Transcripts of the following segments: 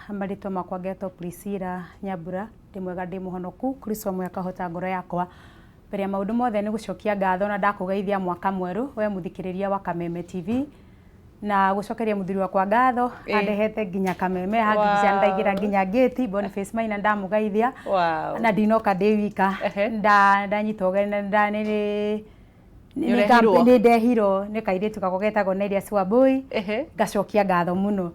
Maritwa makwa ngetwo Priscilla Nyambura ndi mwega ndi muhonoku Kristo mwe akahota ngoro yakwa mbere ya maundu mothe ni gucokia ngatho na ndakugeithia mwaka mweru we muthikiriria wa Kameme TV na gucokeria muthuri wakwa ngatho andehete nginya Kameme hagicia ndaigira nginya gate Boniface Maina ndamugeithia na ndinoka ndi wika ndanyitogene ndani ni ndehiro ni kairitu kagogetagwo Nelia Swaboi gacokia ngatho muno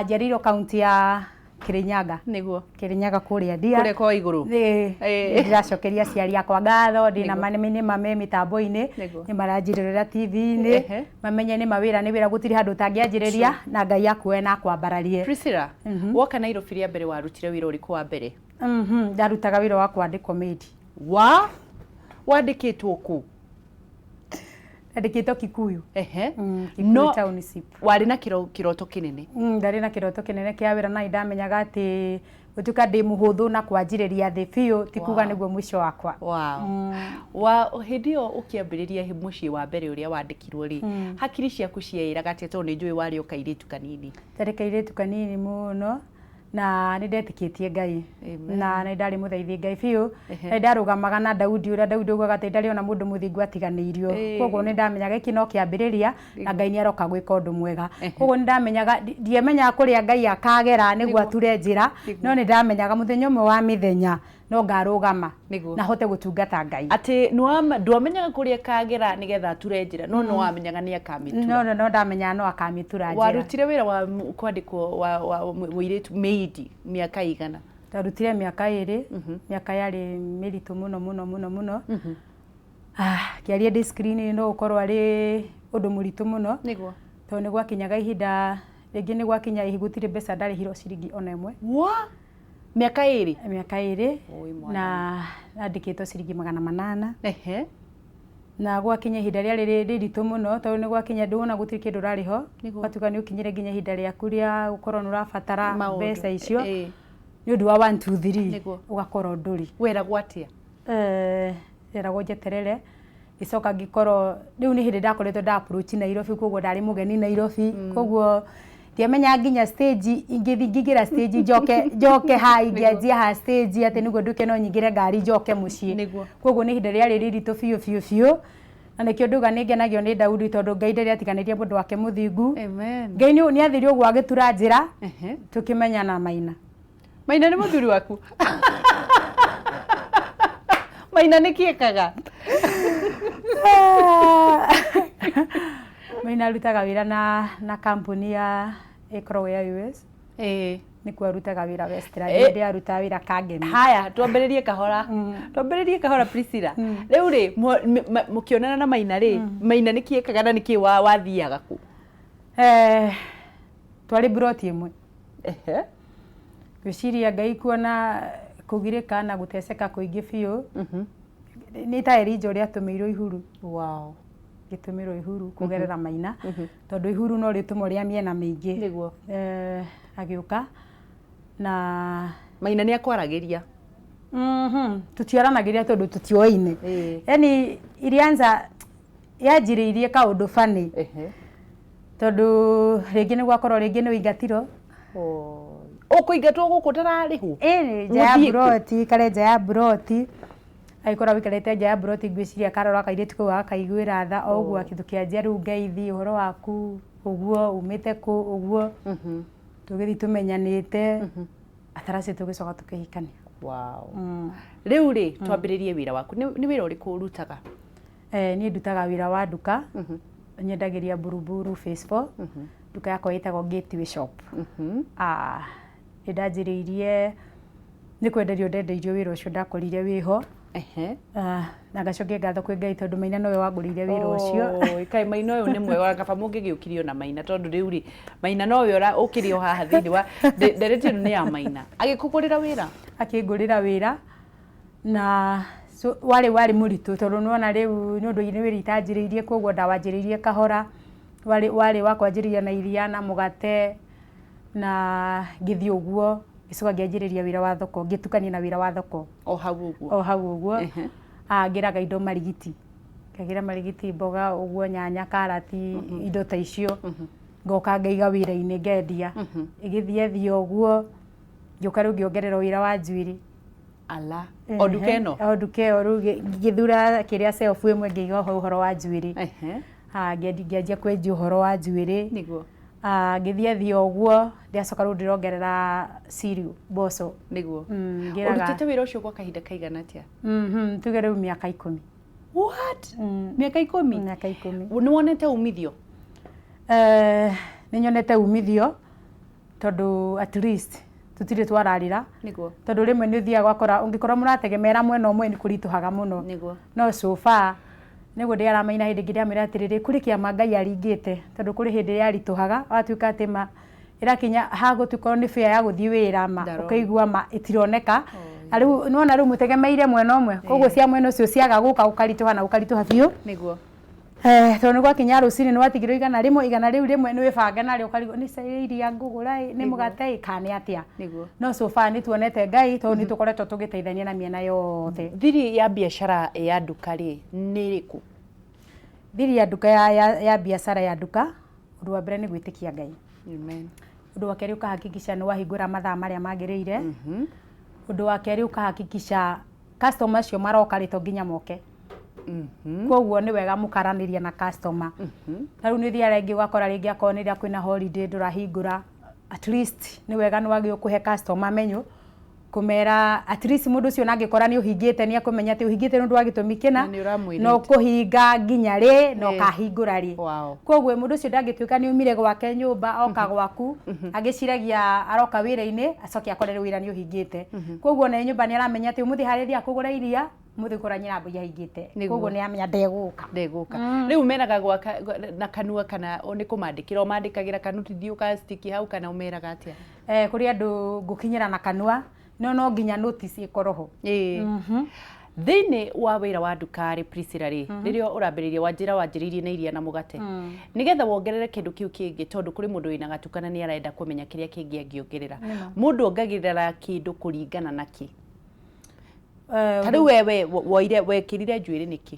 njeriro kaunti ya Kirinyaga niguo Kirinyaga kuria ndia kure kwa iguru ndiracokeria ciari akwa ngatho ndina manene mame mitambo-ini ni maranjirira TV-ini mamenye ni mawira ni wira gutiri handu tangianjiriria na Ngai akuwe na kwambararie. Priscilla woka Nairobi ria mbere warutire wira uriku wa mbere? Ndarutaga wira wa kwandikwo comedy. Wandikitwo ku? Ndikito Kikuyu. No township. Wari na kiroto kinene? Ndari na kiroto kinene kia wira na ndamenyaga ati gutuka ndi muhuthu na kwanjiriria thi biu tikuga niguo mwisho wakwa. Wa hindio ukiambiriria mucii wa mbere uria wandikirwo ri hakiri ciaku ciairaga ati to ni njui wari ukairitu kanini? Tari kairitu kanini muno na ni ndetikitie Ngai na ni ndari mutheithi Ngai biu ni ndarugamaga na Daudi uria Daudi ugaga ati ndari ona mundu muthingu atiganiirio koguo ni ndamenyaga iki no kiambiriria na Ngai ni aroka gwika undu mwega koguo ni ndamenyaga ndiemenya kuria Ngai akagera niguo ature njira no ni ndamenyaga muthenya umwe wa mithenya no ngarugama na hote gutungata Ngai ati ndwamenyaga kuria kagera nigetha ature njira no wamenyaga ni akamitura no ndamenya no akamitura njira. Warutire wira wa kwandikwo wa muiritu maid miaka igana? Ndarutire miaka 2 miaka yari miritu muno kiaria ndi screen no ukorwo ari undu muritu muno niguo to ni gwakinyaga ihinda ringi ni gwakinya ihigutire mbeca ndari hiro ciringi ona imwe. Miaka 2? Miaka 2 na andikitwo ciringi 800 na gwakinya ihinda ria riritu muno to ni gwakinya nduna gutiri kindu rariho gwatuka ni ukinyire nginya ihinda ria kuria ukorwo nurabatara mbeca icio ni undu wa 1 2 3 ugakorwo nduri. Wera gwatia? Era gojeterere icoka ngikoro riu ni hindi ndakoretwo nda approach Nairobi koguo ndari mugeni Nairobi koguo ndiamenya nginya stage ingigira stage njoke hai ngianjia ha stage ati niguo nduke no nyingire ngari njoke mucii koguo ni hindi ria riritu fiu na nikio nduga ni ngenagio ni Daudi tondu Ngai ndari atiganirie mundu wake muthingu. Ngai ni athiri uguo agitura njira tukimenyana Maina ni muthuri waku? Maina ni kiekaga? Maina rutaga wira na kampuni ya Ekrowea US. Ni kwarutaga wira Western ndi aruta wira Kangemi. Haya twambiririe kahora Priscilla. Riu ri mukionana na Maina ri Maina ni kiekaga na niki wathiaga ku? Twari broti imwe. Gwiciria Ngai kuona kugirika na guteseka kuingi biu ni tairi njori atumirwo ihuru. Gitumirwo ihuru kugerera Maina tondu ihuru no ritumo ria miena mingi niguo agiuka na Maina ni akwaragiria tutiaranagiria tondu tutioine yani ilianza yajiriirie kaundu fani tondu ringi ni gwakorwo ringi ni wingatiro ukuingatwo guku tararihu ja broti kare ja broti aikora wikarete ja broti gwiciria karora kairitu kwa kaiguira tha oguo akithukia njeru Ngeithi uhoro waku uguo umite ku uguo tugithi tumenyanite atarase tugicoka tukihikania. Riu ri twambiririe wira waku ni wira uriku urutaga? Ni ndutaga wira wa nduka nyendagiria Buruburu phase 4 nduka yakwa itagwo Gateway Shop. Ndajiririe ni kwenderio ndendeirio wira ucio ndakorire wiho na gacokia ngatho kwi Ngai tondu Maina nowe wagurire wira ucio. Kai Maina uyu ni mwega kaba mungigiukirio na Maina tondu riu ri Maina nowe ukirio haha thini wa ndereti ni ya Maina agikugurira wira? Akingurira wira na wari muritu tondu nuona riu ni undu ni wira itanjiriirie koguo ndawanjiriirie kahora wari wakwanjiriria na iria na mugate na ngithi uguo gicoka ngianjiriria wira wa thoko ngitukania na wira wa thoko o hau uguo ngiraga indo marigiti kagira marigiti mboga uguo nyanya karati indo ta icio ngoka ngaiga wira-inĩ ngendia igithie ũguo ngĩũka rĩu ngĩongerera wĩra wa njuĩrĩ ala o nduka ĩno o nduka ĩyo rĩu ngĩthura kĩrĩa self ĩmwe ngĩiga ũhoro wa njuĩrĩ ngĩanjia kwendia ũhoro wa njuĩrĩ nĩguo ngĩthie ũguo ndiacoka rĩu ndĩrongerera cereal mboco nĩguo ũrutĩte wĩra ũcio gwa kahinda kaigana atĩa tuge rĩu mĩaka 10 what mĩaka 10 mĩaka 10 nĩ wonete umithio nĩ nyonete umithio tondũ at least tutirĩ twararĩra nĩguo tondũ rĩmwe nĩ ũthiaga gwakora ũngĩkorwo mũrategemera mwena ũmwe nĩ kũritũhaga mũno nĩguo no so far nĩguo ndĩaramaina hĩndĩ ĩngĩ ndĩamĩra atĩrĩrĩ kũrĩ kĩama Ngai aringĩte tondũ kũrĩ hĩndĩ yaritũhaga watuĩka atĩ ma ĩrakinya hagũtukorwo nĩ fair ya gũthiĩ wĩra ma ũkaigua ma ĩtironeka rĩu nĩwona rĩu mũtegemeire mwena ũmwe koguo cia mwena ũcio ciaga gũka ũkaritũha na ũkaritũha biũ nĩguo tondũ nĩ gwakinya rũcinĩ nĩ watigĩrwo igana rĩu rĩmwe nĩ wĩbange narĩo ũkarigwo nĩ iria ngũgũra nĩ mũgate kana atĩa no so far nĩ tuonete Ngai tondũ nĩ tũkoretwo tũgĩteithania na mĩena yothe. Thiri ya biacara ya nduka rĩ nĩ ĩrĩkũ? Thiri ya nduka ya biacara ya nduka ũndũ wa mbere nĩ gwĩtĩkia Ngai. Amen. Ũndũ wa kerĩ ũkahakikisha nĩ wahingũra mathaa marĩa magĩrĩire. Ũndũ wa kerĩ ũkahakikisha customer acio maroka rĩto nginya moke. Koguo nĩ wega mũkaranĩria na customer. Rĩu nĩ thiara ingĩ ũgakora rĩngĩ akorwo nĩ rĩrĩa kwĩna holiday ndũrahingũra at least nĩ wega nĩ wagĩrĩirwo kũhe customer menyo kumera at least mũndũ ũcio nangĩkora nĩ ũhingĩte nĩ akũmenya atĩ ũhingĩte nĩ ũndũ wa gĩtũmi kĩna no kũhinga nginya rĩ no kahingũra rĩ. Koguo mũndũ ũcio ndangĩtuĩka nĩ umire gwake nyũmba oka gwaku agĩciragia aroka wĩra-inĩ acoke akorere wĩra nĩ ũhingĩte. Koguo na nyũmba nĩ aramenya atĩ ũmũthĩ harĩa kũgũra iria mũthĩ kũra nyĩrambo yahingĩte. Koguo nĩ amenya ndegũka. Rĩu menaga gwaka na kanua kana nĩ kũmandĩkĩra ũmandĩkagĩra kanutithio ũkastiki hau kana ũmeraga atĩa? Kũrĩ andũ ngũkinyĩra na kanua no nginya notice ĩkorwo ho. Thĩinĩ wa wĩra wa nduka rĩ Priscilla rĩ rĩrĩa ũrambĩrĩria wanjĩrĩirie na iria na mũgate nĩgetha wongerere kĩndũ kĩu kĩngĩ tondũ kũrĩ mũndũ wĩna gatukana nĩ arenda kũmenya kĩrĩa kĩngĩ angĩongerera mũndũ ongagĩrĩra kĩndũ kũringana na kĩ? Tarĩu wewe wekĩrire njuĩrĩ nĩkĩ?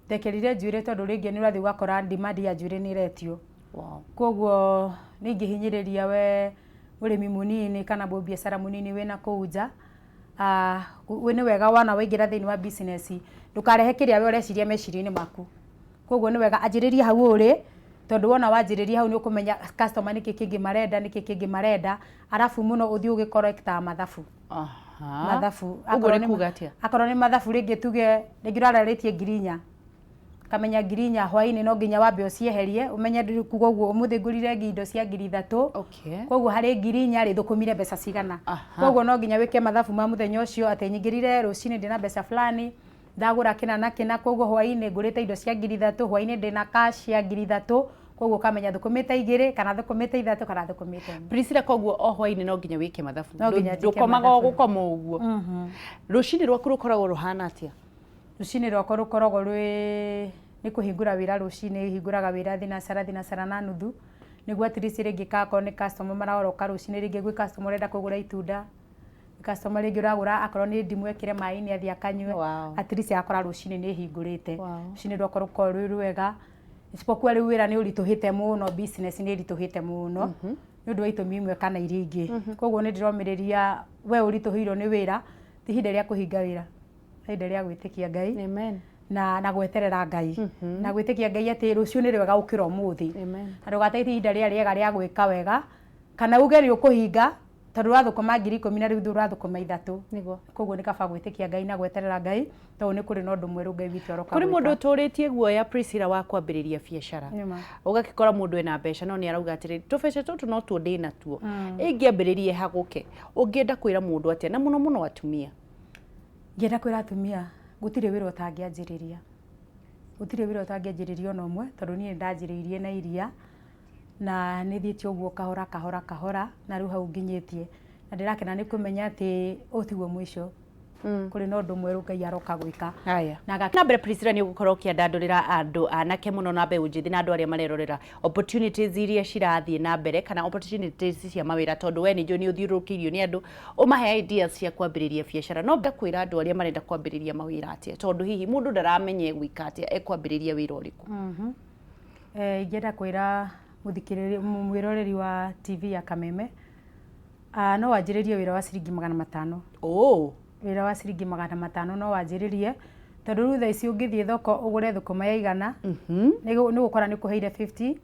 Ndekĩrire njuĩrĩ tondũ rĩngĩ nĩ ũrathiĩ ũgakora demand ya njuĩrĩ nĩ iretio. Koguo nĩ ingĩhinyĩrĩria we ũrĩmi mũnini kana biacara mũnini wĩna kũu nja nĩ wega wana waingĩra thĩinĩ wa business ndũkarehe kĩrĩa we ũreciria meciria-inĩ maku. Koguo nĩ wega anjĩrĩria hau ũrĩ tondũ wona wanjĩrĩria hau nĩ ũkũmenya customer nĩkĩ kĩngĩ marenda arabu mũno ũthiĩ ũgĩkorekta mathabu. Mathabu akorwo nĩ mathabu rĩngĩ tuge rĩngĩ ũrararĩtie ngirinya kamenya ngirinya hwainĩ no nginya wambe ũcieherie ũmenye kuga ũguo ũmũthĩ ngũrire indo cia 3,000 koguo harĩ ngirinya rĩ thũkũmire mbeca cigana. Koguo no nginya wĩke mathabu ma mũthenya ũcio atĩ nyingĩrire rũcinĩ ndĩna mbeca fulani ndagũra kĩna na kĩna koguo hwainĩ ngũrĩte indo cia 3,000 hwainĩ ndĩna cash ya 3,000 koguo kamenya thũkũmĩte 2 kana thũkũmĩte 3 kana thũkũmĩte 1. Priscilla koguo o hwainĩ no nginya wĩke mathabu ndũkomaga gũkoma ũguo. Rũcinĩ rwaku rũkoragwo rũhana atĩa? Rũcinĩ rwakwa rũkoragwo nĩ kũhingũra wĩra rũcinĩ hingũraga wĩra thinacara na nuthu nĩguo at least rĩngĩ kakorwo nĩ customer maroroka rũcinĩ rĩngĩ gwĩ customer ũrenda kũgũra itunda customer rĩngĩ ũragũra akorwo nĩ ndimũ ekĩre maĩ-inĩ athiĩ akanyue at least akora rũcinĩ nĩ hingũrĩte. Rũcinĩ rwakwa rũkoragwo rwĩ rwega isipokuwa rĩu wĩra nĩ ũritũhĩte mũno business nĩ ĩritũhĩte mũno nĩ ũndũ wa itũmi imwe kana iria ingĩ. Koguo nĩ ndĩromĩrĩria we ũritũhĩirwo nĩ wĩra ti ihinda rĩa kũhinga wĩra ihinda rĩa gwĩtĩkia Ngai. Amen. Na gweterera Ngai na gwĩtĩkia Ngai atĩ rũciũ nĩ rwega gũkĩra ũmũthĩ na ndũgateithie ihinda rĩrĩa rĩega rĩa gwĩka wega kana uge nĩ ũkũhinga tondũ ũrathũkũma 10,000 na rĩu ũrathũkũma 3. Koguo nĩ kaba gwĩtĩkia Ngai na gweterera Ngai tondũ nĩ kũrĩ na ũndũ mwerũ Ngai witũ aroka gwĩka. Kũrĩ mũndũ ũtũrĩtie guoya Priscilla wa kwambĩrĩria biacara ũgakĩkora mũndũ ena mbeca no nĩ arauga atĩrĩrĩ tũbeca tũtũ no tuo ndĩ natuo ingĩambĩrĩrie hagũke ũngĩenda kwĩra mũndũ atĩa na mũno atumia? Ngĩenda kwĩra atumia gũtirĩ wĩra ũtangĩanjĩrĩria ona ũmwe tondũ niĩ ndanjĩrĩirie na iria na nĩ thiĩte ũguo kahora na rĩu hau nginyĩtie na ndĩrakena nĩ kũmenya atĩ ũtiguo mũico kũrĩ na ũndũ mwerũ Ngai aroka gwĩka. Na mbere Priscilla nĩ ũgũkorwo ũkĩandandũrĩra andũ anake mũno na mbeũ njĩthĩ na andũ arĩa marerorera opportunities iria cirathiĩ na mbere kana opportunities cia mawĩra tondũ we nĩ nĩ ũthiũrũrũkĩirio nĩ andũ ũmahe ideas cia kwambĩrĩria biacara no ndakwĩra andũ arĩa marenda kwambĩrĩria mawĩra atĩa tondũ hihi mũndũ ndaramenya gwĩka atĩa ekwambĩrĩria wĩra ũrĩkũ? Ingĩenda kwĩra muthikiriria mwiroreri wa TV ya Kameme no wanjiririe wira wa ciringi 500. Wira wa ciringi 500 no wanjiririe tondu rutha ici ungithie thoko ugure thukuma ya igana ni gukora ni kuheire 50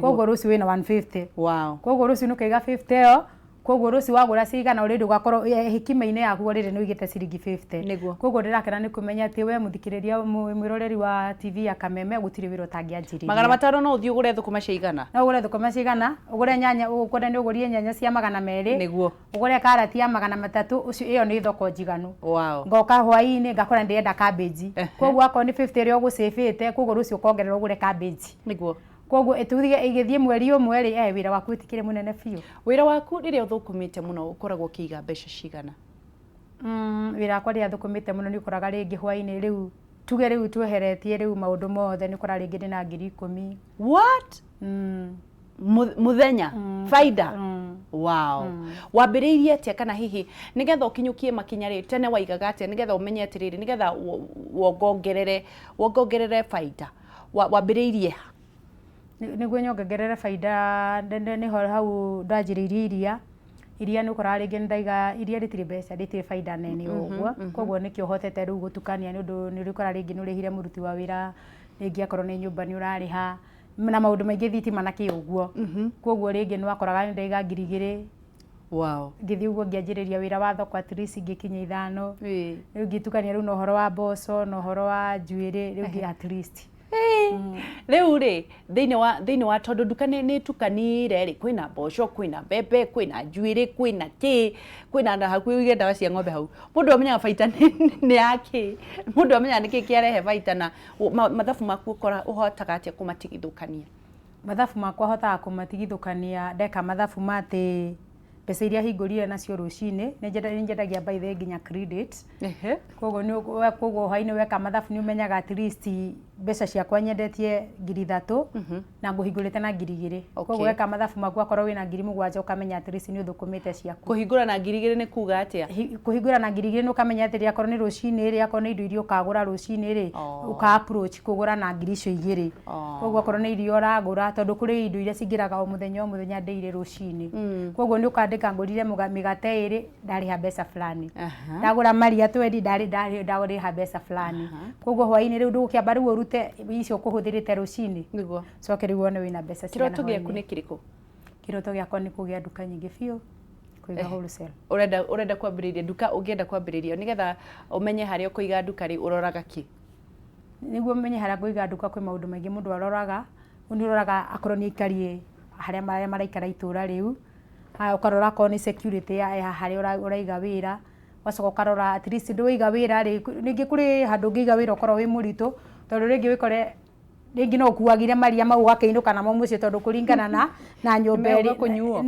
koguo ruci wina 150. Koguo ruci nukaiga 50 yo koguo ruci wagura cigana already ugakorwo hikima-ini yaku already ni wigite ciringi 50. Koguo ndirakena ni kumenya ati we muthikiriria mwiroreri wa TV ya Kameme gutiri wira utangianjiriria 500 no uthii ugure thukuma cia igana. No ugure thukuma cia igana, ugure nyanya, ukore ni ugurie nyanya cia 200. Niguo. Ugure karati ya 300, ucio iyo ni thoko njiganu. Ngoka hwaini ngakora ndienda cabbage. Koguo akon ni 50 ri ugusavite, koguo rucio ukongerera ugure cabbage. Niguo. Koguo etuthige igithie mweri umwe ri wira waku itikire munene fiu. Wira waku riria uthukumite muno ukoragwo kiiga mbeca cigana? Wira wakwa riria thukumite muno ni ukoraga ringi hwaini riu tuge riu tweheretie riu maundu mothe ni ukora ringi ndina 10,000. What? Muthenya faida. Wambiriirie atia kana hihi nigetha ukinyukie makinya ri tene waigaga atia nigetha umenye atiriri nigetha wongongerere faida wambiriirie niguo nyongerere faida ni hau ndanjiriirie iria ni ukora ringi ndaiga iria ritiri mbeca ritiri faida nene uguo koguo nikio hotete riu gutukania ni undu ni rikora ringi ni urihire muruti wa wira ringi akorwo ni nyumba ni urariha na maundu maingi thitima na ki uguo koguo ringi ni wakoraga ni ndaiga 2,000. Ngithi uguo ngianjiriria wira wa thoko at least ngikinya 5 riu ngitukania riu no horo wa mboco no horo wa njuiri riu ngi at least riu ri thiini wa tondu duka ni tukanire ri kwina mboco kwina mbembe kwina njuiri kwina ki kwina na hakuhi uige ndawa cia ng'ombe hau mundu amenya baita ni yaki mundu amenya niki kiarehe baita na mathabu maku ukora uhotaga atia kumatigithukania? Mathabu makwa hotaga kumatigithukania ndeka mathabu mati pesa iria hingurire nacio rucini ni njendagia by the nginya credit. Koguo haini weka mathabu ni umenyaga at least mbeca ciakwa nyendetie 3,000 na nguhingurite na 2,000. Koguo weka mathabu maku akorwo wina 7,000 ukamenya at least ni uthukumite ciaku. Kuhingura na 2,000 ni kuga atia? Kuhingura na 2,000 ni ukamenya ati akorwo ni rucini ri akorwo ni indo iria ukagura rucini ri uka approach kugura na 2,000. Koguo akorwo ni irio uragura tondu kuri indo iria cingiraga o muthenya daily rucini. Koguo ni ukandika ngurire migate iri ndariha mbeca fulani. Ndagura maria twendi ndariha mbeca fulani. Koguo hwaini riu ndukiamba riu urute icio kuhuthirite rucini. Niguo. Coke riu one wina mbeca cigana. Kiroto giaku ni kiriko? Kiroto giakwa ni kugia duka nyingi fiu kuiga wholesale. Urenda kwambiriria duka ungienda kwambiriria nigetha umenye haria kuiga duka ri uroraga ki? Niguo menye haria kuiga duka kwi maundu maingi mundu aroraga uroraga akorwo ni ikarie haria maraikara itura riu ukarora ko ni security ya haria uraiga wira wacoka ukarora at least ndwiga wira ri ningi kuri handu ngiga wira ukorwo wi muritu tondu ringi wikore ringi no kuagire maria mau wakainuka namo mucio tondu kuringana na nyumba iri kunyuo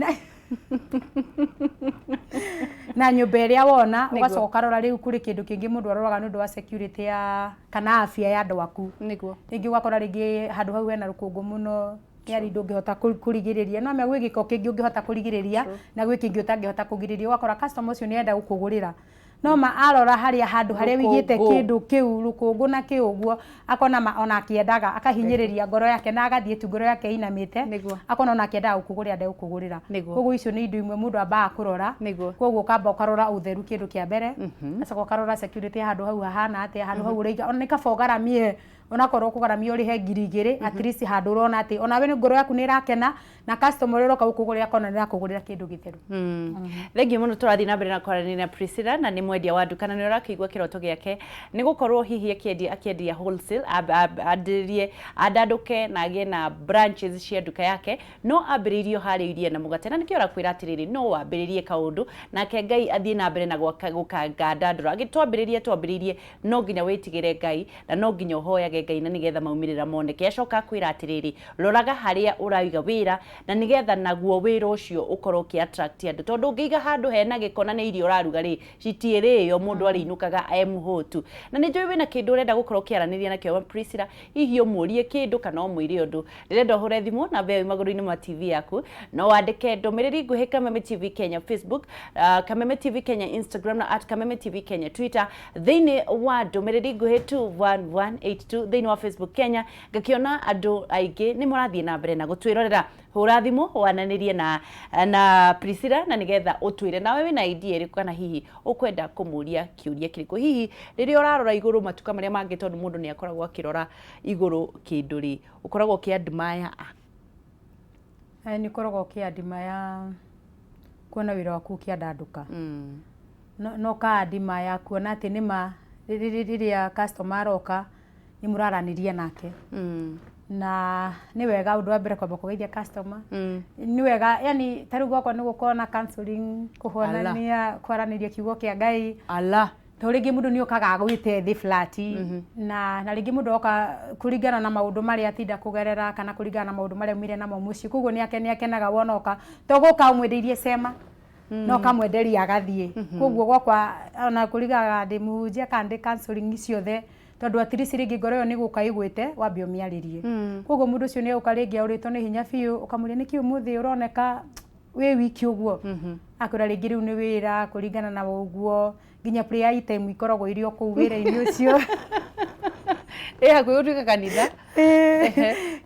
na nyumba iria wona ugacoka ukarora riu kuri kindu kingi mundu aroraga nundu wa security ya kana afya ya andu aku. Niguo ringi ugakora ringi handu hau hena rukungu muno yari ndungihota kurigiriria no me gwi giko kingi ungihota kurigiriria na gwi kingi utangihota kugiriria ugakora customer ucio ni enda gukugurira no ma arora haria handu haria wigite kindu kiu rukungu na kiuguo akona ona akiendaga akahinyiriria ngoro yake na agathie tu ngoro yake inamite akona ona akiendaga gukugurira nde gukugurira koguo icio ni indo imwe mundu ambaga kurora koguo kamba ukarora utheru kindu kia mbere acoka ukarora security handu hau hahana atia handu hau uriga ona nikabogaramie onakorwo kugaramia urihe 2,000 at least handu urona ati onawe ni ngoro yaku ni irakena na customer uroka gukugurira kona ni rakugurira kindu githeru. Thengi muno turathi na mbere na kwarania na Priscilla na ni mwendia wa duka na ni urakigwa kiroto giake ni gukorwo hihi akiendia wholesale adirie adanduke na agie na branches cia duka yake no ambiririo hariirie na mugate na nikio rakwira atiriri no wambiririe kaundu nake Ngai athie na mbere na gukanga ndandura twambiririe no nginya witigire Ngai na no nginya uhoyage Ngai na nigetha maumirira moneke acoka akwira atiriri roraga haria uraiga wira na nigetha naguo wira ucio ukorwo ki attract andu tondu ngiiga handu hena gikona ni irio raruga ri citiirio mundu ariinukaga muhotu na ni njui wina kindu urenda gukorwo kiaraniria na kio Priscilla hihi umurie kindu kana umwire undu ndirenda uhure thimu na be maguru-ini ma TV yaku no wandike ndumiriri nguhi Kameme TV Kenya Facebook Kameme TV Kenya Instagram na @Kameme TV Kenya Twitter thiini wa ndumiriri nguhi 21182 thĩinĩ wa Facebook Kenya ngakiona andũ aingĩ nĩ mũrathiĩ na mbere na gũtwĩrorera. Hũra thimũ wananĩrie na Priscilla na nĩgetha ũtwĩre nawe wĩna idea ĩrĩkũ kana hihi ũkwenda kũmũria kĩũria kĩrĩkũ. Hihi rĩrĩa ũrarora igũrũ matuka marĩa mangĩ tondũ mũndũ nĩ akoragwo akĩrora igũrũ kĩndũ rĩ, ũkoragwo ũkĩadmire nĩ koragwo ũkĩadmire kuona wĩra waku ũkĩandandũka. No kaadmire kuona atĩ nĩma rĩrĩa customer aroka nĩ mũraranĩria nake. Na nĩ wega ũndũ wa mbere kwamba kũgeithia customer. Nĩ wega yani tarĩu gwakwa nĩ gũkorwo na counseling, kũhonania, kwaranĩria kiugo kĩa Ngai. To rĩngĩ mũndũ nĩ okaga agwĩte thĩ flat na rĩngĩ mũndũ oka kũringana na maũndũ marĩa atinda kũgerera kana kũringana na maũndũ marĩa umire namo mũciĩ. Koguo nĩ akenaga wona oka to gũka ũmwenderie cema no kamwenderia agathiĩ. Koguo gwakwa ona kũringaga ndĩ mũhunjia kana ndĩ counseling ciothe tondũ atirisi rĩngĩ ngoro ĩyo nĩ gũka ĩgwĩte wambe ũmĩarĩrie. Koguo mũndũ ũcio nĩ ũka rĩngĩ aũrĩtwo nĩ hinya biũ ũkamũria nĩkĩ ũmũthĩ ũroneka wĩ wiki ũguo. Akwĩra rĩngĩ rĩu nĩ wĩra kũringana na ũguo nginya prayer item ikoragwo irĩ o kũu wĩra-inĩ ũcio. Hakuhĩ gũtuĩka kanitha.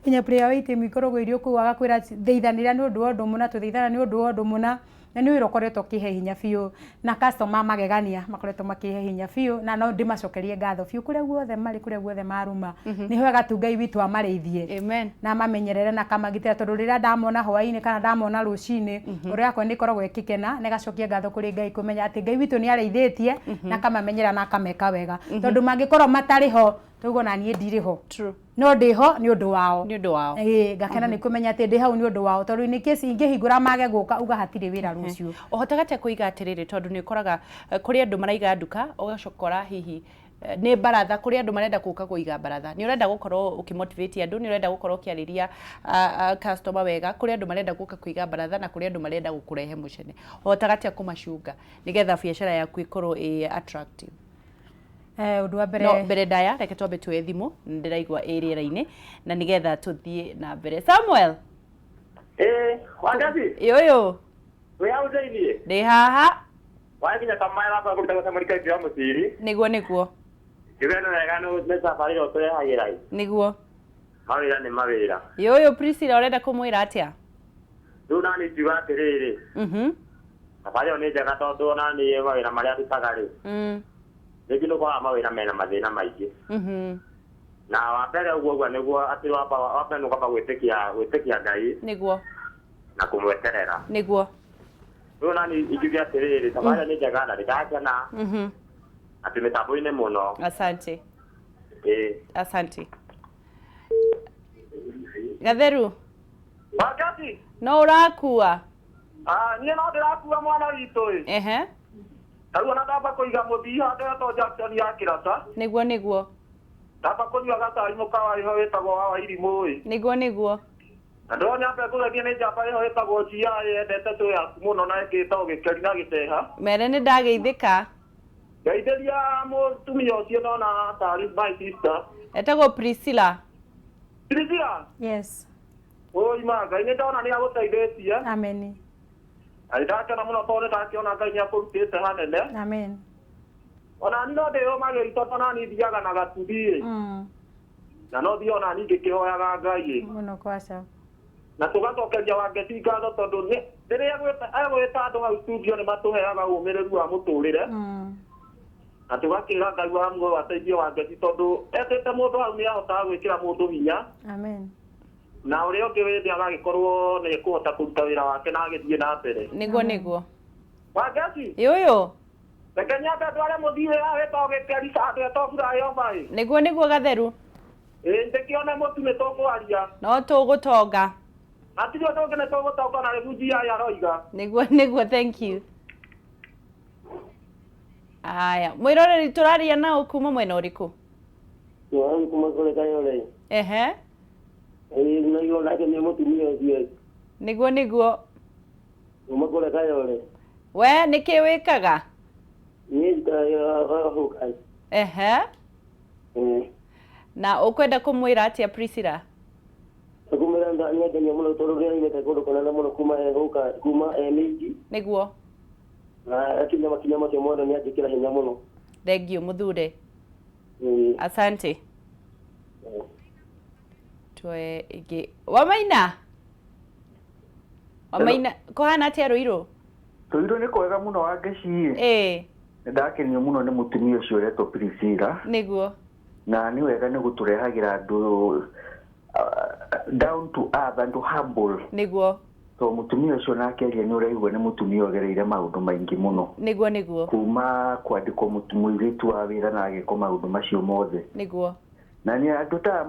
Nginya prayer item ikoragwo irĩ o kũu agakwĩra thaithanĩra nĩ ũndũ wa ũndũ mũna tũthaithana nĩ ũndũ wa ũndũ mũna. Na nĩ wĩra ũkoretwo ũkĩhe hinya biũ na customer magegania makoretwo makĩhe hinya biũ na no ndĩmacokerie ngatho biũ kũrĩa guothe marĩ kũrĩa guothe maruma. Nĩ wega tu Ngai witũ amarĩithie. Amen. Na mamenyerere na kamagitĩra tondũ rĩrĩa ndamona hwaĩ-inĩ kana ndamona rũcinĩ ngoro yakwa nĩ ikoragwo ĩkĩkena na ĩgacokia ngatho kũrĩ Ngai kũmenya atĩ Ngai witũ nĩ arĩithĩtie na kamamenyera na akameka wega. Tondũ mangĩkorwo matarĩ ho tũguo na niĩ ndirĩ ho. True. No ndĩ ho nĩ ũndũ wao. Nĩ ũndũ wao. Ngakena nĩ kũmenya atĩ ndĩ hau nĩ ũndũ wao tondũ in case ingĩhingũra mage gũka uga hatirĩ wĩra rũciũ. Ũhotaga atĩa kũiga atĩrĩrĩ tondũ nĩ ũkoraga kũrĩ andũ maraiga nduka ũgacokora hihi nĩ baratha kũrĩ andũ marenda gũka kũiga baratha. Nĩ ũrenda gũkorwo ũkĩmotivate andũ, nĩ ũrenda gũkorwo ũkĩarĩria customer wega, kũrĩ andũ marenda gũka kũiga baratha na kũrĩ andũ marenda gũkũrehe mũcene. Ũhotaga atĩa kũmacunga nĩgetha biacara yaku ĩkorwo attractive? Ũndũ wa mbere no mbere ndaya reke twambe tuoye thimũ ndĩraigua rĩera-inĩ na nĩgetha tũthiĩ na mbere. Samuel Wangapi? Yoyo Wewe uzaidie? Ndĩ haha. Wakinya kama hapa kutaka samarika kwa musiri. Nĩguo. Kĩreno wega nĩ safari yo tũre hagira. Nĩguo. Mawĩra nĩ mawĩra. Yoyo Priscilla ũrenda kũmwĩra atĩa? Rĩu nani tiga atĩrĩrĩ. Safari yo nĩ njega tondũ ona nĩ mawĩra marĩa tutaga rĩ. Rĩngĩ nĩ kwa mawĩra mena mathĩna maingĩ. Na wa mbere ũguo nĩguo atĩ wa mbere nĩ kwamba gwĩtĩkia Ngai. Nĩguo. Na kũmweterera. Nĩguo. Rĩu nani ingiuga atĩrĩrĩ safari nĩ njega na ndĩrakena. Atĩ mĩtambo-inĩ mũno. Asante. Asante. Gatheru. Wakati? No ũrakua? Niĩ no ndĩrakua mwana witũ. Tarĩu na ndamba kũiga mũthiha ndeto Jackson ya Kĩrata. Nĩguo. Ndamba kũnyua gacai mũkawa iho wĩtagwo wa Irimũ ĩ. Nĩguo. Na ndĩrona nyambe kũgeithia nĩ njamba iho wĩtagwo Cia yendete cũ yaku mũno na ĩkĩte ũgĩkeri na gĩteha. Mere nĩ ndageithĩka. Geithĩria mũtumia ũcio ndona tarĩ my sister. Etagwo Priscilla. Priscilla? Yes. Oima Ngai nĩ ndona nĩ agũteithĩtie. Amen. Ndakena mũno tondũ ndakiona Ngai nĩ akũrutĩte hanene. Amen. Ona niĩ no ndĩyũmagĩri tondũ ona niĩ thiaga na gatuthi na no thiĩ ona niĩ ngĩkĩhoyaga Ngai mũno kwaca. Na tũgacokeria Wangeci ngatho tondũ rĩrĩa egwĩta andũ hau studio nĩ matũheaga ũmĩrĩru wa mũtũrĩre. Na tũgakĩra Ngai wa muoyo ateithie Wangeci tondũ etĩte mũndũ hau nĩ ahotaga gwĩkĩra mũndũ hinya. Amen. Na ũrĩa ũngĩ wĩthĩ agagĩkorwo nĩ ekũhota kũruta wĩra wake na agĩthiĩ na mbere. Nĩguo. Wangeci? Yoyo. Reke nyambe ndware mũthiĩ wĩtagwo Gĩkeri andũ etogura yomba ĩ. Nĩguo Gatheru. Ndĩkĩone mũtu nĩ tũkwaria. No tũgũtonga. Atirĩ ũndũ ũngĩ nĩ tũgũtonga na rĩbunji ya aroiga. Nĩguo, thank you. Aya, mwĩroreri tũraria nao kuma mwena ũrĩkũ? Tũraria kuma kũrĩ Kayole. Nĩguo nake nĩ mũtumia ũcio. Nĩguo. Kuma kũrĩ Kayole. We nĩkĩ wĩkaga? Niĩ njikaraga Na ũkwenda kũmwĩra atĩa Priscilla? Kumĩra nĩngenia mũno tondũ rĩrĩa imĩte kũndũ kũnene mũno kuma mĩingĩ. Nĩguo. Na makinya macio mothe nĩ anjĩkĩra hinya mũno. Thengiũ mũthure. Asante. Twe ige Wamaina kohana atia Ruiru Ruiru ni kwega muno wangeci ndakenio muno ni mutumia ucio retwo Priscilla niguo na ni wega ni guturehagira andu down to earth and to humble niguo to mutumia ucio nake aria ni uraigua ni mutumia ogereire maundu maingi muno niguo kuma kwandikwo muiritu wa wira na agiko maundu macio mothe niguo na ni andu ta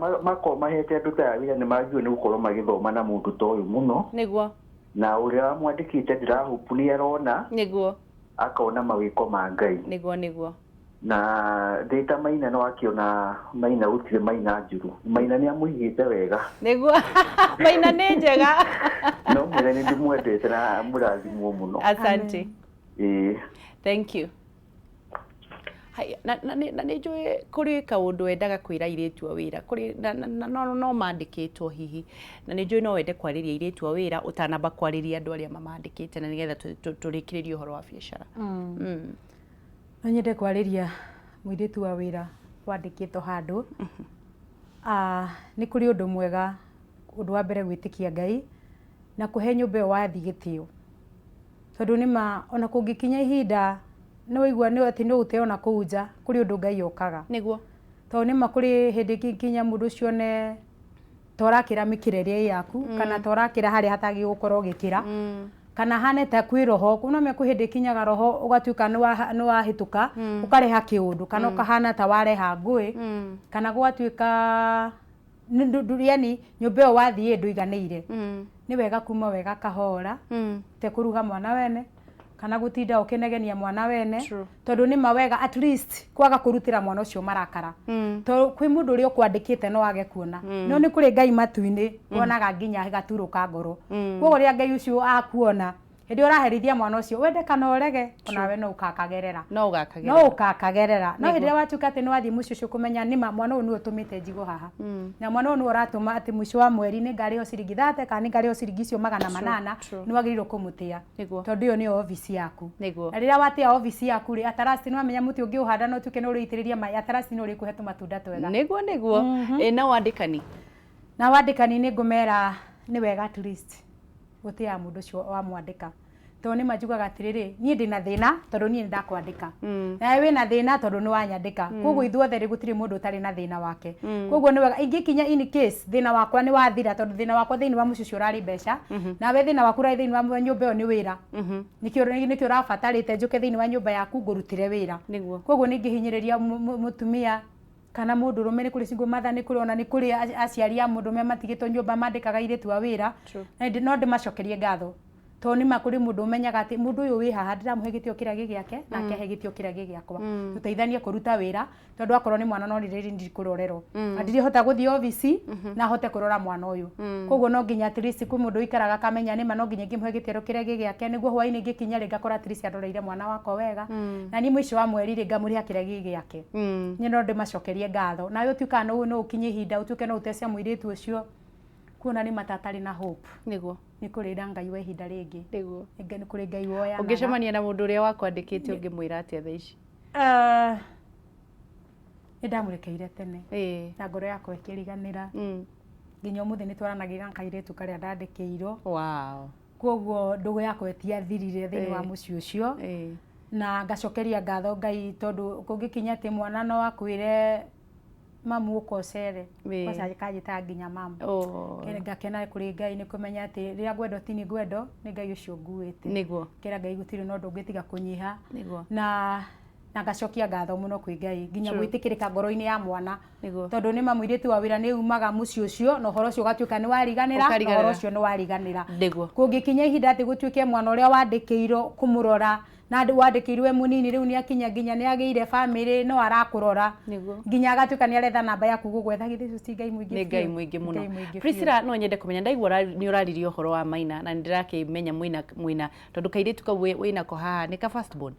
mahete andu ta wira ni magiu ni gukorwo magithoma na mundu ta uyu muno niguo na uria mwandikite ndirahupu ni arona niguo akaona mawiko ma Ngai niguo na data Maina no akiona Maina gutire Maina njuru Maina ni amuigite wega niguo Maina ni njega no mwere ni ndimwendete na murathimwo muno asante thank you hai na nĩ njũĩ kũrĩ kaũndũ wendaga kwĩra airĩtu a wĩra kũrĩ no mandĩkĩtwo hihi na nĩ njũĩ no wende kwarĩria airĩtu a wĩra ũtanamba kwarĩria andũ arĩa mamandĩkĩte na nĩgetha tũrĩkĩrĩrie ũhoro wa biacara no nyende kwarĩria mũirĩtu wa wĩra wandĩkĩtwo handũ nĩ kũrĩ ũndũ mwega ũndũ wa mbere gwĩtĩkia Ngai na kũhe nyũmba ĩyo wathi gĩtĩo tondũ nĩma ona kũngĩkinya ihinda no waigua nĩ atĩ no ũteo na kũu nja kũrĩ ũndũ Ngai okaga nĩguo tondũ nĩma kũrĩ hĩndĩ nginya mũndũ ũcio ne torakĩra mĩkĩra ĩrĩa yaku kana torakĩra harĩa hatagi gũkorwo gĩkĩra kana hane ta kwĩ roho kuna me kwĩhĩndĩ kinyaga roho ũgatuĩka nĩ wahĩtũka ũkareha kĩũndũ kana ũkahana ta wareha ngũĩ kana gwatuĩka yani nyũmba ĩyo wathiĩ ndũiganĩire nĩ wega kuma wega kahora te kũruga mwana wene kana gutinda ukinegenia mwana wene tondu ni mawega at least kwaga kurutira mwana ucio marakara to kwi mundu uri ukwandikite no wage kuona no ni kuri Ngai matuini wonaga nginya gaturuka ngoro koguo ria Ngai ucio akuona hindi uraherithia mwana ucio wende kana urege onawe no ukakagerera no hindi watuka ati ni wathie mucio ucio kumenya nima mwana uyu ni utumite njigo haha na mwana uyu ni uratuma ati mucio wa mweri ni ngari o ciringi 30 kana ni ngari o ciringi cio 800 ni wagirirwo kumutia tondu iyo ni office yaku na riria watia office yaku ri atarasti ni wamenya muti ungi uhanda no tuke ni uriitiriria mai atarasti ni uri kuhe matunda twega niguo na wandikani ni ngumera ni wega at least gutia mundu cio wa mwandika to ni majugaga atiriri nie ndina thina tondu nie ndakwandika na we na thina tondu ni wanyandika koguo ithuothe ri gutiri mundu utari na thina wake koguo ni wega ingikinya in case thina wakwa ni wathira tondu thina wakwa thiini wa mucio urari mbeca na we thina waku rai thiini wa nyumba iyo ni wira nikio rafatarite njuke thiini wa nyumba yaku ngurutire wira koguo ni ngihinyiriria mutumia kana mundu rume ni kuri single mother ni kuri ona ni kuri aciari a mundu me matigitwo nyumba mandikaga iretu wa wira na no ndimacokerie ngatho to ni makuri mundu umenyaga ati mundu uyu wi haha ndiramuhe gitio kiria gigiake nake he gitio kiria gigiakwa tuteithanie kuruta wira tondu akorwo ni mwana no ririri ndikurorero na ndirihota guthii office na hote kurora mwana uyu koguo no nginya at least ku mundu ikaraga kamenya ni ma no nginya ngimuhe gitio kiria gigiake niguo hwaini ngikinya ri ngakora at least aroreire mwana wakwa wega na ni mwisho wa mweri ri ngamuriha kiria gigiake ni no ndimacokerie ngatho na yo tuka no ukinye hinda utuke no utecia muiritu ucio kuona ni matatari na hope niguo ni kurira Ngai wa ihinda ringi niguo ni kuri Ngai woya ungicemania na mundu uria wakwandikite ungimwira atia thaa ici ni ndamurekeire tene na ngoro yakwa ikiriganira nginya umuthi ni twaranagira nkairetu karia ndandikirwo koguo ndugu yakwa etiathirire thiini wa mucio ucio na ngacokeria ngatho Ngai tondu kungikinya ati mwana no akwire mamu ukocere kwaca kajita nginya mamu ngakena kuri Ngai ni kumenya ati riria ngwendo tini ngwendo ni Ngai ucio nguite niguo kira Ngai gutiri no ndungitiga kunyiha na ngacokia ngatho muno kwi Ngai nginya gwitikirika ngoro-ini ya mwana tondu ni mamu iritu wa wira ni umaga mucio ucio no horo ucio gatuika ni wariganira no horo ucio ni wariganira kungikinya ihinda ati gutuike mwana uria wandikirwo kumurora na wandikirwe munini riu ni akinya nginya ni ageire family no arakurora nginya agatuika ni aretha namba yaku gugwetha githicu ti Ngai muingi ni Ngai muingi muno Priscilla no nyende kumenya ndaigua ni uraririo horo wa Maina na ndirakimenya mwina tondu kairitu kau wina ko haha ni ka first born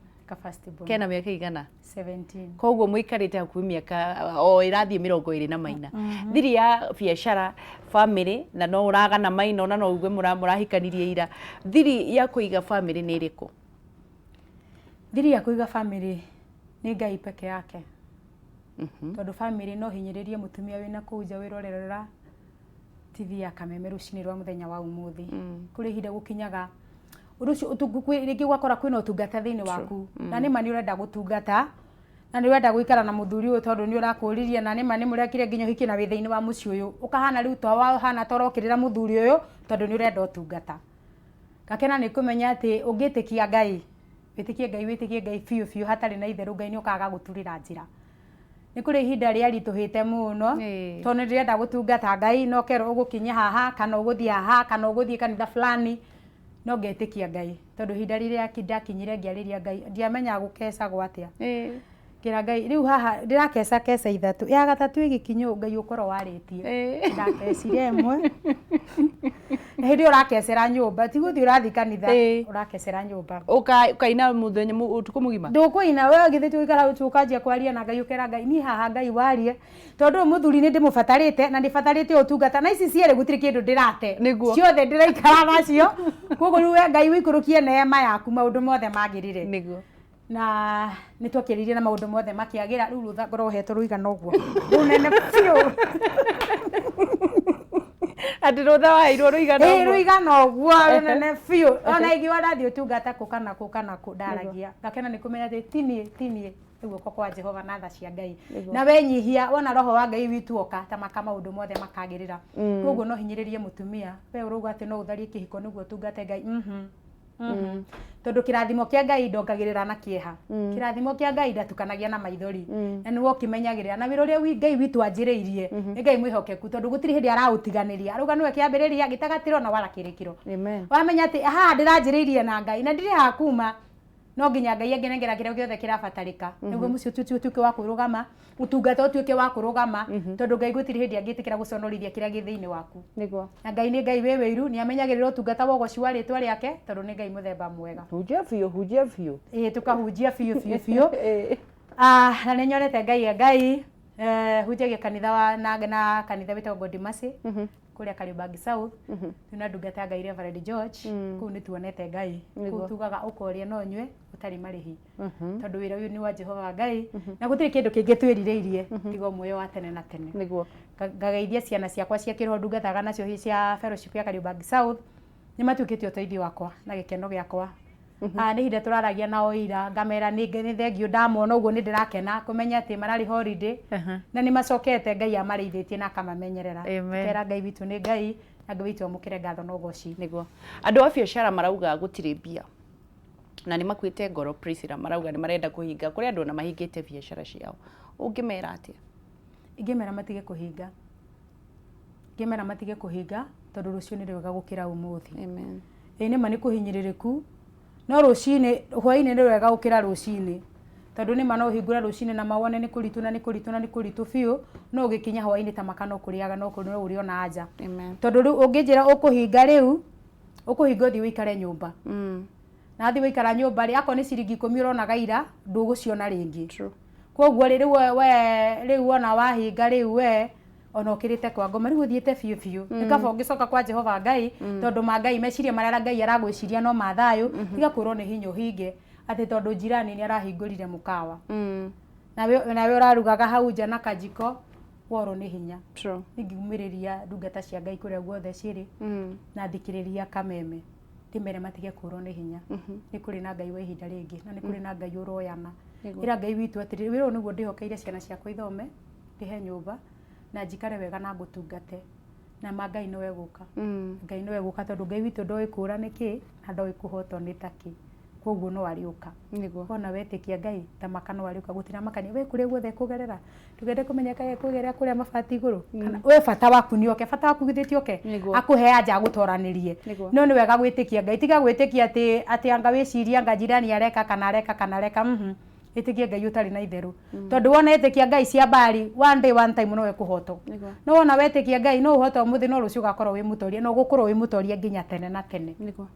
kena miaka igana 17 koguo muikarite hakuhi miaka o irathie 20 na Maina thiri ya biashara family na no uragana Maina na no ugue murahikanirie ira thiri ya kuiga family ni iriku thiri ya kuiga family ni Ngai peke yake tondu family no hinyiririe mutumia wina kuja wirorerera TV ya Kameme rucini rwa muthenya wa umuthi kuri hinde gukinyaga urucio rigi gwakora kwina utungata thiini waku na ni mani urenda gutungata na ni urenda guikara na muthuri uyu tondu ni urakuriria na ni mani murekire nginya hiki na withiini wa muci uyu ukahana riu twa hana torokirira muthuri uyu tondu ni urenda utungata gakena ni kumenya ati ungitikia Ngai witikie Ngai fiu hatari na itheru Ngai ni ukaga guturira njira ni kuri ihinda ria rituhite muno tondu ni ndirenda gutungata Ngai no kero ugukinya haha kana uguthie haha kana uguthie kanitha fulani no ngetikia Ngai tondu ihinda riria ndakinyire ngiariria Ngai ndiamenya gukeca gwatia kira Ngai riu haha ndirakeca ithatu ya gatatu igikinyo Ngai ukoro waritie ndakecire emwe hindi urakecera nyumba ti guthi urathi kanitha urakecera nyumba ukaina muthenya utuku mugima ndukuina we githitu ikara ukanjia kwaria na Ngai ukera Ngai ni haha Ngai warie tondu muthuri ni ndimubatarite na ndibatarite utungata na ici ciere gutiri kindu ndirate ciothe ndiraikara nacio koguo riu Ngai wikurukie neema yaku maundu mothe magirire niguo na nitwakiririe na maundu mothe makiagira riu rutha ngoro hetwo ruigana uguo runene biu ati rutha wairwo ruigana uguo runene biu ona igi warathi utungata kukana ndaragia gakena ni kumenya ati tinie guoko kwa Jehova na tha cia Ngai na wenyihia wona roho wa Ngai witu oka ta makama maundu mothe makagirira koguo no hinyiririe mutumia we uruga ati no utharie kihiko niguo tungate Ngai tondu kirathimo kia Ngai ndongagirira na kieha kirathimo kia Ngai ndatukanagia na maithori na niwo kimenyagirira na wiroria Ngai witu anjiriirie ni Ngai mwihokeku tondu gutiri hindi arautiganiria aruga niwe kiambiriria gitagatiro na wala kirikiro wamenya ati aha ndiranjiriirie na Ngai na ndiri hakuma no nginya Ngai angenengera kiria giothe kirabatarika niguo mucio tutuke wa kurugama utungata utuke wa kurugama tondu Ngai gutiri hindi angitikira guconorithia kiria githiini waku niguo na Ngai ni Ngai wiwiru ni amenyagirira utungata wogo ciwa ritwa riake tondu ni Ngai muthemba mwega hujia fiu tukahujia fiu na ni nyorete Ngai hujagia kanitha wa na kanitha witagwo Dimasi kuria Kariobangi South tuna ndungata Ngai Reverend George kuu ni tuonete Ngai kuu tugaga ukoria no nywe utari marihi tondu wira uyu ni wa Jehova Ngai na gutiri kindu kingi twiririirie tigo muoyo wa tene na tene niguo ngagaithia ciana ciakwa cia kiroho ndungataga nacio hi cia fellowship ya Kariobangi South ni matukite uteithio wakwa na gikeno giakwa ni hinde turaragia nao ira ngamera ni thengio ndamona uguo ni ndirakena kumenya ati marari holiday na ni macokete Ngai amarithĩtie na akamamenyerera kera Ngai witu ni Ngai na Ngai witu amukire ngatho na ugoci niguo andu a biacara marauga gutire mbia na ni makwite ngoro Priscilla marauga ni marenda kuhinga kuri andu na mahingite biacara ciao ungimera atia ingimera matige kuhinga tondu rucio ni rwega gukira umuthi amen ni mani kuhinyiririku no rucini hwaini ni wega ukira rucini tondu ni mano hingura rucini na mawone ni kuritu fiu no ugikinya hwaini ta makano kuriaga no kuno uri ona aja tondu riu ungijira ukuhinga riu ukuhinga thi wikare nyumba na thi wikara nyumba ri ako ni ciringi 10 urona gaira nduguciona ringi koguo riu ona wahinga riu we ona ukirite kwa ngoma riu thiete fiu nikaba ungicoka kwa Jehova Ngai tondu ma Ngai meciria marara Ngai aragwiciria no mathayo igakurwo ni hinyo hinge ati tondu jirani ni arahingurire mukawa nawe urarugaga hau nja na kajiko woro ni hinya ningumiriria ndungata cia Ngai kuria guothe ciri na thikiriria Kameme timere matige kurwo ni hinya ni kuri na Ngai wa ihinda ringi na ni kuri na Ngai uroyana ira Ngai witu atiri wiro niguo ndihokeire ciana ciakwa ithome ndihe nyumba na njikare wega na ngutungate na Ngai no weguka Ngai no weguka tondu Ngai witu ndoi kura niki na ndoi kuhoto ni taki koguo no ariuka niguo ona wetikia Ngai ta makano ariuka gutira makani we kure guothe kugerera tugende kumenya Ngai kugerera kuria mabati iguru kana we bata waku ni oke bata waku githitio ke akuhe anja agutoranirie no ni wega gwitikia Ngai tiga gwitikia ati anga wiciria anga jirani areka kana areka itikia Ngai utari na itheru tondu wona itikia Ngai cia bari one day one time no we kuhoto no wona wetikia Ngai no uhoto umuthi no rucio gakorwo wi mutoria no gukorwo wi mutoria nginya tene na tene niguo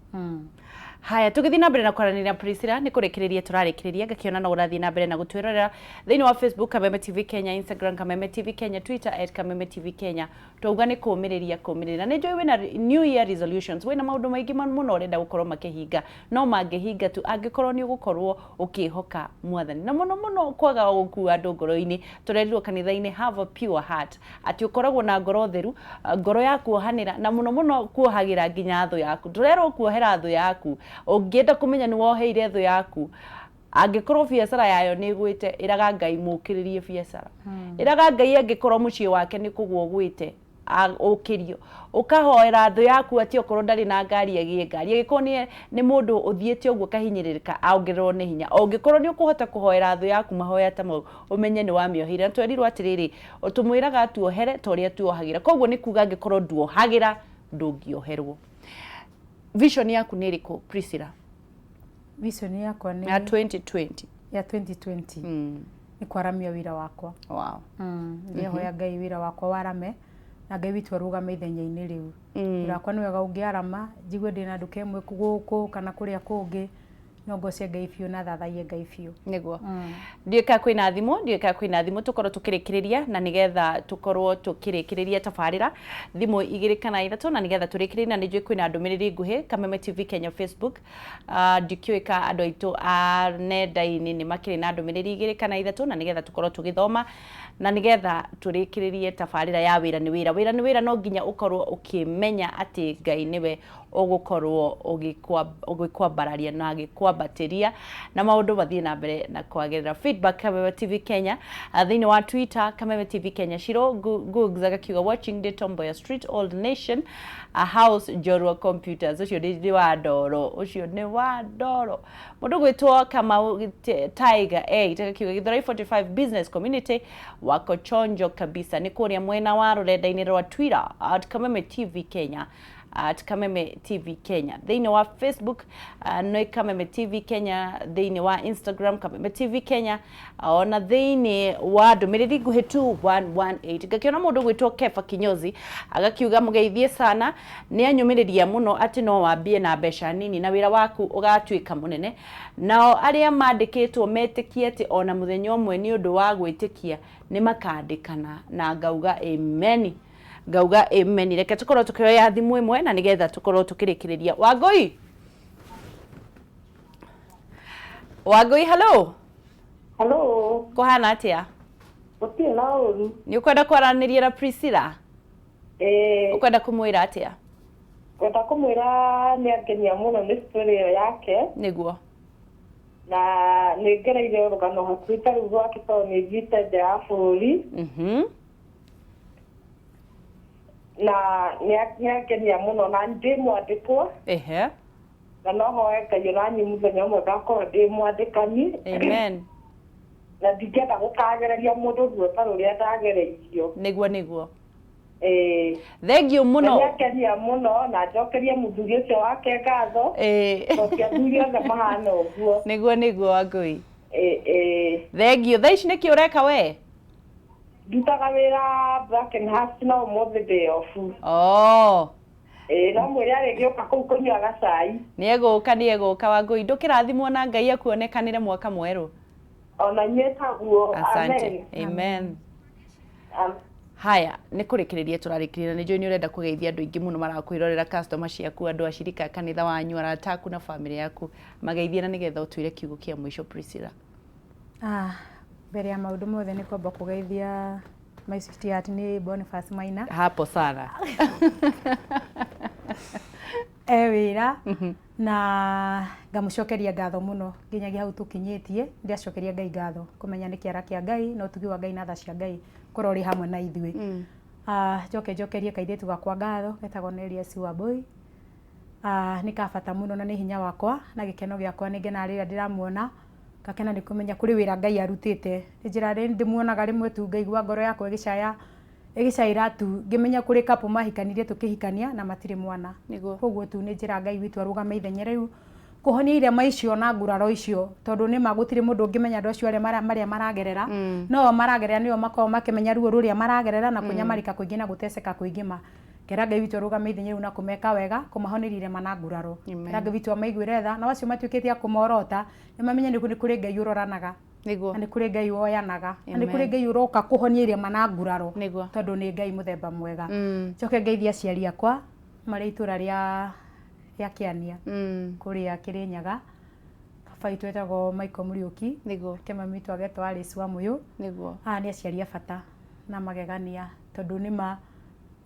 Haya tugithi na mbere na kwaranira Priscilla ni kurekereria turarekereria gakiona no urathi na mbere na gutwirorera thiini wa Facebook Kameme TV Kenya, Instagram Kameme TV Kenya, Twitter @Kameme TV Kenya. Twauga ni kumirira ni joy wina new year resolutions wina maundu maingi muno urenda gukorwo makihinga no mangihinga tu angikorwo ni ugukorwo ukihoka mwathani na muno kwaga gukua andu ngoro-ini. Turerirwo kanitha-ini have a pure heart ati ukoragwo na ngoro theru, ngoro yaku ohanira na muno kuohagira nginya thu yaku. Turerwo kuohera thu yaku ungienda kumenya ni woheire thu yaku angikorwo biacara yayo ni gwite iraga Ngai mukiririe biacara iraga Ngai angikorwo mucii wake ni kugwo gwite ukirio ukahoera thu yaku ati okorwo ndari na ngari agie ngari agikorwo ni mundu uthiete uguo kahinyiririka aongererwo ni hinya ungikorwo ni ukuhota kuhoera thu yaku mahoya ta mau umenye ni wamiohira. Twerirwo atiriri utumwiraga tuohere toria tuohagira koguo ni kuga angikorwo nduohagira ndungioherwo. Vision yaku ni iriku Priscilla? Vision yakwa ni ya 2020 ya 2020 ni kwaramia wira wakwa. Wow. Ndihoya Ngai wira wakwa warame na Ngai witu arugame ithenya-ini riu. Wira wakwa ni wega ungiarama njigwe ndina nduka imwe guku kana kuria kungi no ngoce Ngai biu na thathaie Ngai biu niguo. Ndieka kwina thimu tukorwo tukirikiriria na nigetha tukorwo tukirikiriria tabarira thimu 2 kana 3 na nigetha turikiriria ni njui kwina ndumiriri nguhi Kameme TV Kenya Facebook. Ndikiwika andu aitu a nenda-ini ni makiri na ndumiriri 2 kana 3 na nigetha tukorwo tugithoma na nigetha turikiririe tabarira ya wira ni wira no nginya ukorwo ukimenya ati Ngai niwe ugukorwo ugikwambararia na agikwambatiria na maundu bathie na mbere na kwagirira. Feedback Kameme TV Kenya thiini wa Twitter Kameme TV Kenya. Shiro Gugzaga kiuga watching the Tomboya Street Old Nation a house Jorwa Computers. Ucio ni wa ndoro mundu gwitwo kama Tiger 8 kiuga Githurai 45 business community wako chonjo kabisa ni kuria mwena wa rurenda-ini rwa Twitter @Kameme TV Kenya @Kameme TV Kenya. Thiini wa Facebook no Kameme TV Kenya, thiini wa Instagram Kameme TV Kenya, ona thiini wa ndumiriri nguhi 2118 gakiona mundu gwitwo Kefa Kinyozi agakiuga mugeithie sana ni anyumiriria muno ati no wambie na mbeca nini na wira waku ugatwika munene nao aria mandikitwo metikie ati ona muthenya umwe ni undu wa gwitikia ni makandikana na ngauga amen. Gauga amen. Reke tukorwo tukioya thimu imwe na nigetha tukorwo tukirikiriria. Wagoi hello. Kuhana atia? Utia na uru. Ni ukwenda kwaraniria na Priscilla? Ukwenda kumwira atia? Kwenda kumwira ni angenia muno ni story yake. Niguo. Na nigereire rugano hakuita rugo rwake to ni vita ya bũrũri. Na ni angenia muno na ndi mwandikwo. Na no hoye Ngai nani muthenya umwe ngakorwo ndi mwandikani. Amen. Na ndingenda gukagereria mundu ruota ruria ndagereirio. Niguo. Thengio muno. Ni angenia muno na njokerie muthuri ucio wake ngatho. Tokia thuri othe mahana uguo. Niguo Wagoi. Thengio. Thaa ici niki ureka we? Ndutaga wira Brackenhurst na umuthi day off. No mwiri arigioka kuu kunywa gacai. Nieguka Wagoi. Ndukirathimwo na Ngai akuonekanire mwaka mweru. Ona nyetaguo. Asante. Amen. Haya ni kurikiriria turarikirira ni njoi ni urenda kugeithia andu ingi muno marakwirorera customer ciaku andu ashirika kanitha wanyu arataku na family yaku mageithie na nigetha utwire kiugo kia mwisho Priscilla. Mbere ya maundu mothe ni kwamba kugeithia my sweetheart ni Boniface Maina. Hapo sana. Wira na ngamucokeria ngatho muno nginyagia hau tukinyitie ndiacokeria Ngai ngatho kumenya ni kiara kia Ngai no tugi wa Ngai na tha cia Ngai kurori hamwe na ithui. Njokerie kaithitu gakwa ngatho getagwo Nelias Wambui. Ni kabata muno na ni hinya wakwa na gikeno giakwa ni ngena rira ndiramuona gakena ni kumenya kuri wira Ngai arutite njira ri ndimuonaga rimwe tu ngaigua ngoro yakwa igicaira tu ngimenya kuri kapu mahikanirie tukihikania na matire mwana. Koguo tu ni njira Ngai witu arugame ithenya riu kuhonia ire maicio na nguraro icio tondu ni magutire mundu ngimenya andu acio maria maragerera no maragerera nio makao makimenya ruo ruria maragerera na kunyamarika kuingi na guteseka kuingi kera Ngai witũ arũgame ithenya rĩu na kũmeka wega kũmahonirire mananguraro kera Ngai witũ amaiguĩre tha na acio matuĩkĩte a kũmorota nĩ mamenye nĩ kũrĩ Ngai ũroranaga na nĩ kũrĩ Ngai woyanaga na nĩ kũrĩ Ngai ũroka kũhonia iria mananguraro tondũ nĩ Ngai mũthemba mwega njoke ngeithia aciari akwa marĩ itũra rĩa Kĩania kũrĩa Kĩrĩnyaga baba witũ etagwo Michael Mũriũki ke mami witũ agetwo Alice Wamũyũ nĩ aciari a bata na magegania tondũ nĩma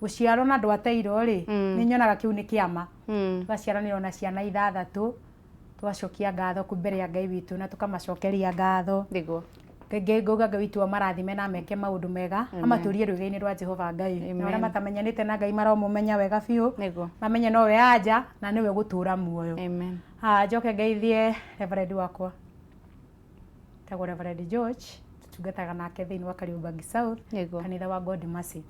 gũciarwo na andũ ateirwo rĩ nĩ nyonaga kĩu nĩ kĩama tũgaciaranĩrwo na ciana 6 tũgacokia ngatho mbere ya Ngai witũ na tũkamacokeria ngatho ngauga Ngai witũ amarathime na meke maũndũ mega amatũrie rwĩga-inĩ rwa Jehova Ngai na arĩa matamenyanĩte na Ngai maromũmenya wega biũ mamenye nowe anja na nĩwe gũtũra muoyo njoke ngeithie Reverend wakwa tagwo Reverend George tungataga nake thĩinĩ wa Kariũbangi South kanitha wa God Mercy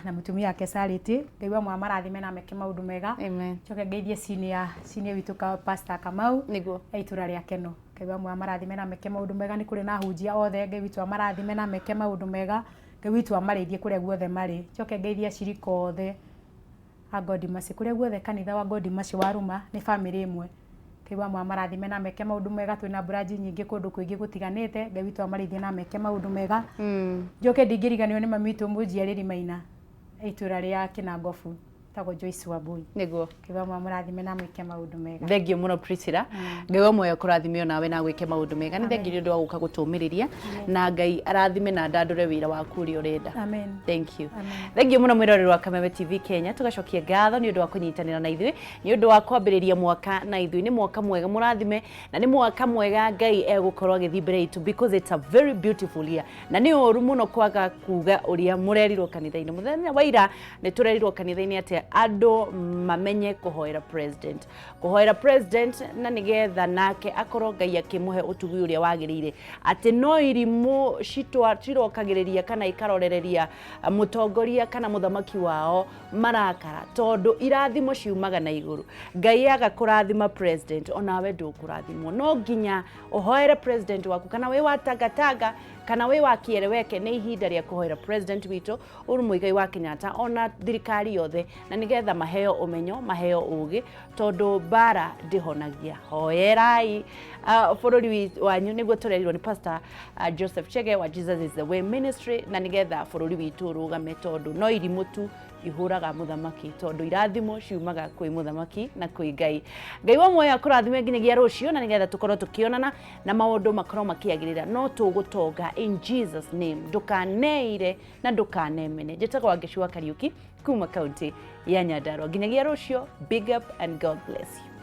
na mutumia yake Charity Ngai wa marathime na meke maũndũ mega njoke ngeithie senior witũ ka Pastor Kamau itũra rĩa Keno Ngai wa marathime na meke maũndũ mega nĩ kũrĩ na hunjia othe Ngai witũ marathime na meke maũndũ mega Ngai witũ amarĩithie kũrĩa guothe marĩ njoke ngeithie acirika othe a God Mercy kũrĩa guothe kanitha wa God Mercy waruma nĩ family ĩmwe Ngai wa marathime na meke maũndũ mega twĩna branch nyingĩ kũndũ kũingĩ gũtiganĩte Ngai witũ amarĩithie na meke maũndũ mega njoke ndingĩriganĩrwo nĩ mami witũ mũnjiarĩri Maina itũra rĩa Kinangobu tagwo Joyce Wambui Ngai wa marathime na meke maũndũ mega thengio mũno Priscilla Ngai wa muoyo kũrathime nawe na gwĩke maũndũ mega nĩ thengio nĩ ũndũ wa gũka gũtũmĩrĩria na Ngai arathime na ndandũre wĩra waku ũrĩa ũrenda thank you thengio mũno mwĩroreri wa Kameme TV Kenya tugacokia ngatho nĩ ũndũ wa kũnyitanĩra na ithuĩ nĩ ũndũ wa kwambĩrĩria mwaka na ithuĩ nĩ mwaka mwega mũrathime na nĩ mwaka mwega Ngai egũkorwo agĩthiĩ mbere itũ because it's a very beautiful year na nĩ ũru mũno kwaga kuga ũrĩa mũrerirwo kanitha-inĩ mũthenya wa ira nĩ tũrerirwo kanitha-inĩ atĩ andũ mamenye kũhoera president na nigetha nake akorwo Ngai akĩmũhe ũtugi ũrĩa wagĩrĩire atĩ no irimũ cirokagĩrĩria kana ikarorereria mũtongoria kana mũthamaki wao marakara tondũ irathimo ciumaga na igũrũ Ngai agakũrathima president onawe ndũkũrathimwo no nginya ũhoere president waku kana wĩ watangatanga kana wĩ wakĩereweke nĩ ihinda rĩa kũhoera president witũ Uhuru Muigai wa Kenyatta ona thirikari yothe na nigetha maheo ũmenyo maheo ũgĩ tondũ bara ndĩhonagia hoerai bũrũri wanyu nĩguo tũrerirwo nĩ Pastor Joseph Chege wa Jesus is the Way Ministry na nigetha bũrũri witũ ũrũgame tondũ no irimũ tu ihũraga mũthamaki tondũ irathimo ciumaga kwĩ mũthamaki na kwĩ Ngai wa muoyo akũrathime nginyagia rũciũ na nigetha tũkorwo tukionana na maũndũ makorwo makĩagĩrĩra no tũgũtonga in Jesus name ndũkaneire na ndũkanemene njĩtagwo Wangeci wa Kariũki kuma kaunti ya Nyandarua nginyagia rũciũ big up and God bless you